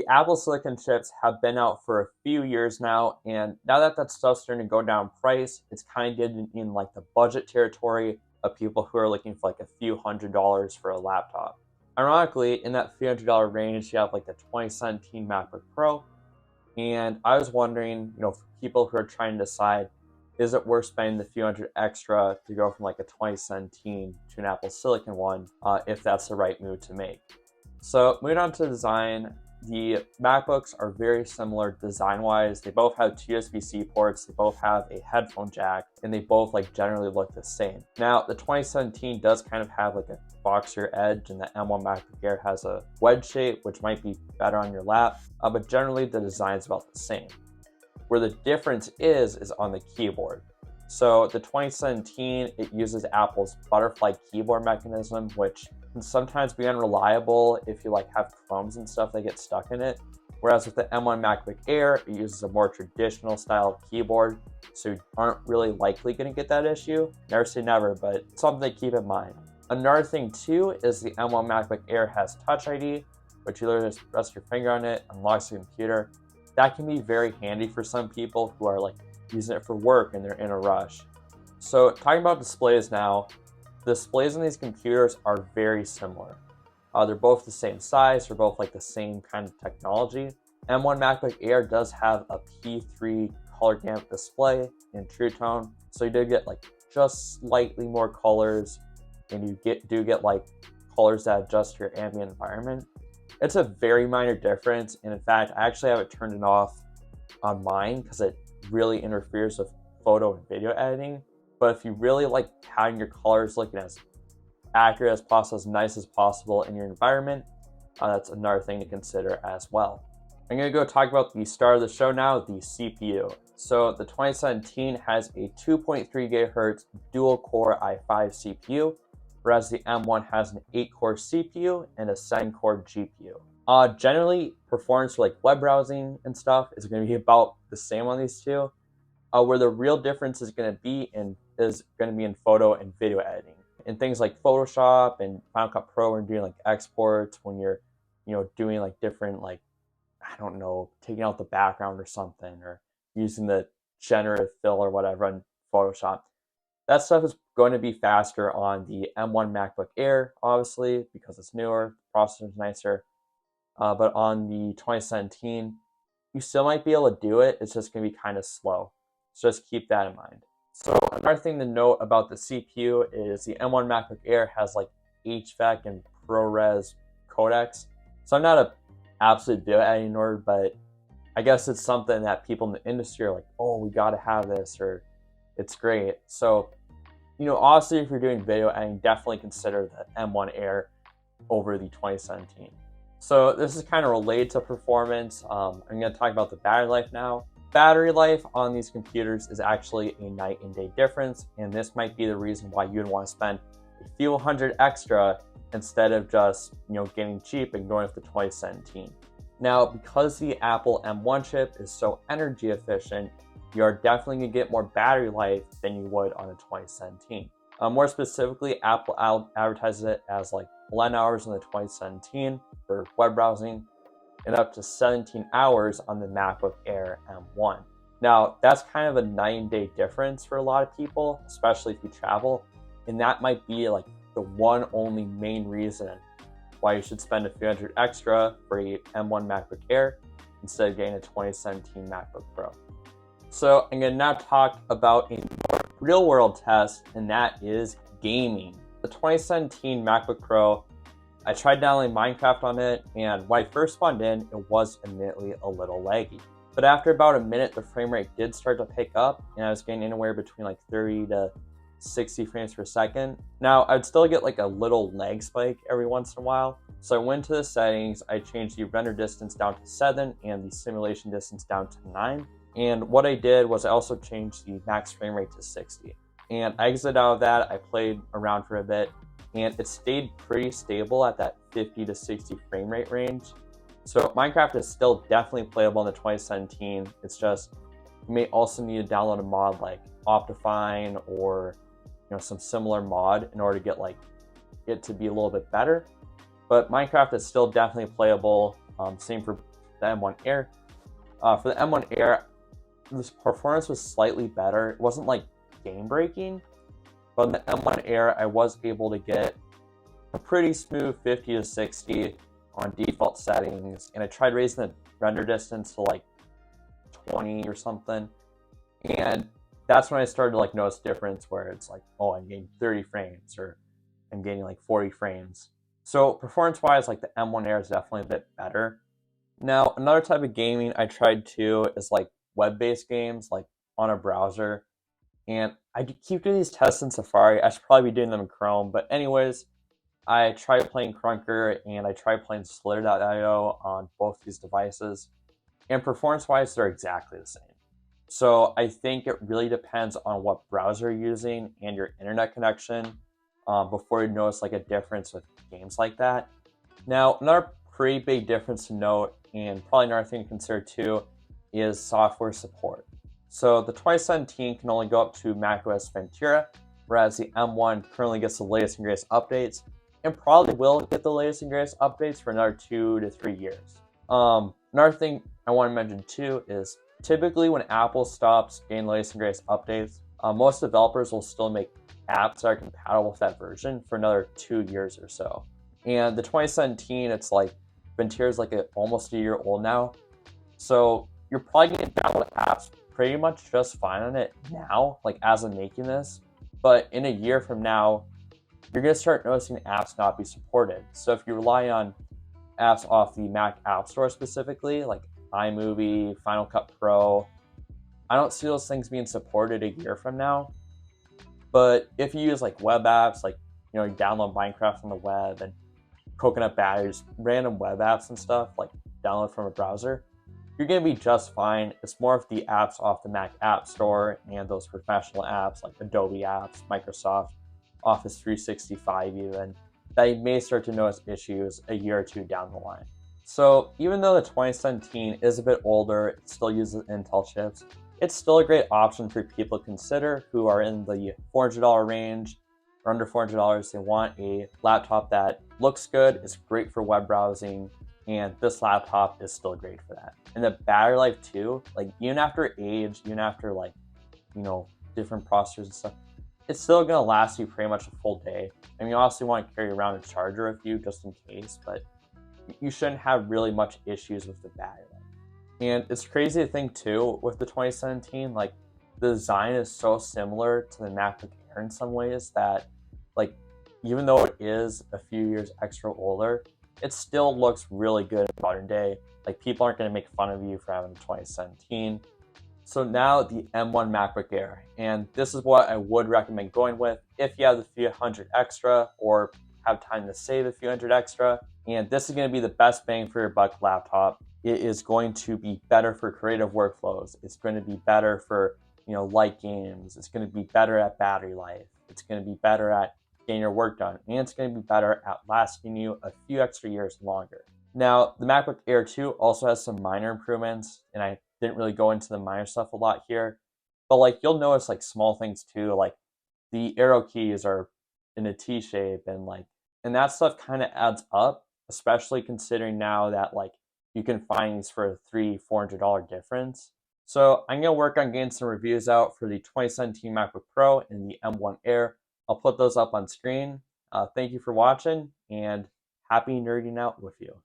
Apple Silicon chips have been out for a few years now, and now that that stuff's starting to go down in price, it's kind of getting in like the budget territory of people who are looking for like a few $100s for a laptop. Ironically, in that few $100 range, you have like the 2017 MacBook Pro, and I was wondering, for people who are trying to decide, is it worth spending the few hundred extra to go from like a 2017 to an Apple Silicon one, if that's the right move to make? So moving on to design, the MacBooks are very similar design-wise. They both have two USB-C ports, they both have a headphone jack, and they both like generally look the same. Now, the 2017 does kind of have like a boxier edge, and the M1 MacBook Air has a wedge shape, which might be better on your lap, but generally the design is about the same. Where the difference is on the keyboard. So the 2017, it uses Apple's butterfly keyboard mechanism, which can sometimes be unreliable if you like have Chromes and stuff that get stuck in it. Whereas with the M1 MacBook Air, it uses a more traditional style keyboard, so you aren't really likely going to get that issue. Never say never, but something to keep in mind. Another thing too is the M1 MacBook Air has Touch ID, which you literally just rest your finger on it, unlocks the computer. That can be very handy for some people who are like using it for work and they're in a rush. So talking about displays now, the displays on these computers are very similar. They're both the same size, they're both like the same kind of technology. M1 MacBook Air does have a P3 color gamut display in True Tone, so you do get like just slightly more colors, and you do get like colors that adjust to your ambient environment. It's a very minor difference, and in fact, I actually have it turned off on mine because it really interferes with photo and video editing. But if you really like having your colors looking as accurate as possible, as nice as possible in your environment, that's another thing to consider as well. I'm going to go talk about the star of the show now, the CPU. So the 2017 has a 2.3 GHz dual-core i5 CPU, whereas the M1 has an 8-core CPU and a 7-core GPU. Generally, performance for like web browsing and stuff is going to be about the same on these two. Where the real difference is going to be in photo and video editing. In things like Photoshop and Final Cut Pro, when you're doing like exports, when you're doing like different like, I don't know, taking out the background or something, or using the generative fill or whatever in Photoshop. That stuff is going to be faster on the M1 MacBook Air, obviously, because it's newer, the processor's nicer. But on the 2017, you still might be able to do it. It's just going to be kind of slow. So just keep that in mind. So another thing to note about the CPU is the M1 MacBook Air has like HVAC and ProRes codecs. So I'm not an absolute video editing nerd, but I guess it's something that people in the industry are like, oh, we got to have this, or it's great. So, obviously, if you're doing video editing, definitely consider the M1 Air over the 2017. So this is kind of related to performance. I'm going to talk about the battery life now. Battery life on these computers is actually a night and day difference, and this might be the reason why you'd want to spend a few hundred extra instead of just getting cheap and going with the 2017. Now, because the Apple M1 chip is so energy efficient, you are definitely going to get more battery life than you would on a 2017. More specifically, Apple advertises it as like 11 hours on the 2017 for web browsing, and up to 17 hours on the MacBook Air M1. Now, that's kind of a 9-day difference for a lot of people, especially if you travel, and that might be like the one only main reason why you should spend a few hundred extra for a M1 MacBook Air instead of getting a 2017 MacBook Pro. So I'm going to now talk about a more real-world test, and that is gaming. The 2017 MacBook Pro, I tried downloading Minecraft on it, and when I first spawned in, it was admittedly a little laggy. But after about a minute, the frame rate did start to pick up, and I was getting anywhere between like 30 to 60 frames per second. Now, I'd still get like a little lag spike every once in a while. So I went to the settings, I changed the render distance down to 7 and the simulation distance down to 9. And what I did was I also changed the max frame rate to 60. And I exited out of that, I played around for a bit, and it stayed pretty stable at that 50 to 60 frame rate range. So Minecraft is still definitely playable in the 2017. It's just, you may also need to download a mod like Optifine or some similar mod in order to get like it to be a little bit better. But Minecraft is still definitely playable. Same for the M1 Air. For the M1 Air, this performance was slightly better. It wasn't like game breaking, but in the M1 Air, I was able to get a pretty smooth 50 to 60 on default settings, and I tried raising the render distance to like 20 or something, and that's when I started to like notice difference where it's like, oh, I'm getting 30 frames or I'm getting like 40 frames. So performance wise, like the M1 Air is definitely a bit better. Now, another type of gaming I tried too is like web-based games, like on a browser. And I keep doing these tests in Safari. I should probably be doing them in Chrome. But anyways, I tried playing Krunker and I tried playing Slither.io on both these devices. And performance-wise, they're exactly the same. So I think it really depends on what browser you're using and your internet connection before you notice like a difference with games like that. Now, another pretty big difference to note, and probably another thing to consider too, is software support. So the 2017 can only go up to macOS Ventura, whereas the M1 currently gets the latest and greatest updates, and probably will get the latest and greatest updates for another 2 to 3 years. Another thing I want to mention too is typically when Apple stops getting the latest and greatest updates, most developers will still make apps that are compatible with that version for another 2 years or so. And the 2017, it's like Ventura's like almost a year old now, so you're probably going to download apps pretty much just fine on it now, like as I'm making this. But in a year from now, you're going to start noticing apps not be supported. So if you rely on apps off the Mac App Store specifically, like iMovie, Final Cut Pro, I don't see those things being supported a year from now. But if you use like web apps, like you download Minecraft from the web and Coconut Batteries, random web apps and stuff, like download from a browser, you're going to be just fine. It's more of the apps off the Mac App Store and those professional apps like Adobe apps, Microsoft, Office 365 even, that you may start to notice issues a year or two down the line. So even though the 2017 is a bit older, it still uses Intel chips, it's still a great option for people to consider who are in the $400 range or under $400. They want a laptop that looks good, is great for web browsing, and this laptop is still great for that. And the battery life too, like even after age, even after like, different processors and stuff, it's still gonna last you pretty much a full day. I mean, you also want to carry around a charger with you just in case, but you shouldn't have really much issues with the battery life. And it's crazy to think too, with the 2017, like the design is so similar to the MacBook Air in some ways that, like, even though it is a few years extra older, it still looks really good in modern day. Like, people aren't going to make fun of you for having a 2017. So now the M1 MacBook Air, and this is what I would recommend going with if you have the few hundred extra or have time to save a few hundred extra. And this is going to be the best bang for your buck laptop. It is going to be better for creative workflows. It's going to be better for light games. It's going to be better at battery life. It's going to be better at getting your work done, and it's going to be better at lasting you a few extra years longer. Now, the MacBook Air 2 also has some minor improvements, and I didn't really go into the minor stuff a lot here, but like you'll notice like small things too, like the arrow keys are in a T shape, and that stuff kind of adds up, especially considering now that like you can find these for a $300-$400 difference. So I'm gonna work on getting some reviews out for the 2017 MacBook Pro and the M1 Air. I'll put those up on screen. Thank you for watching, and happy nerding out with you.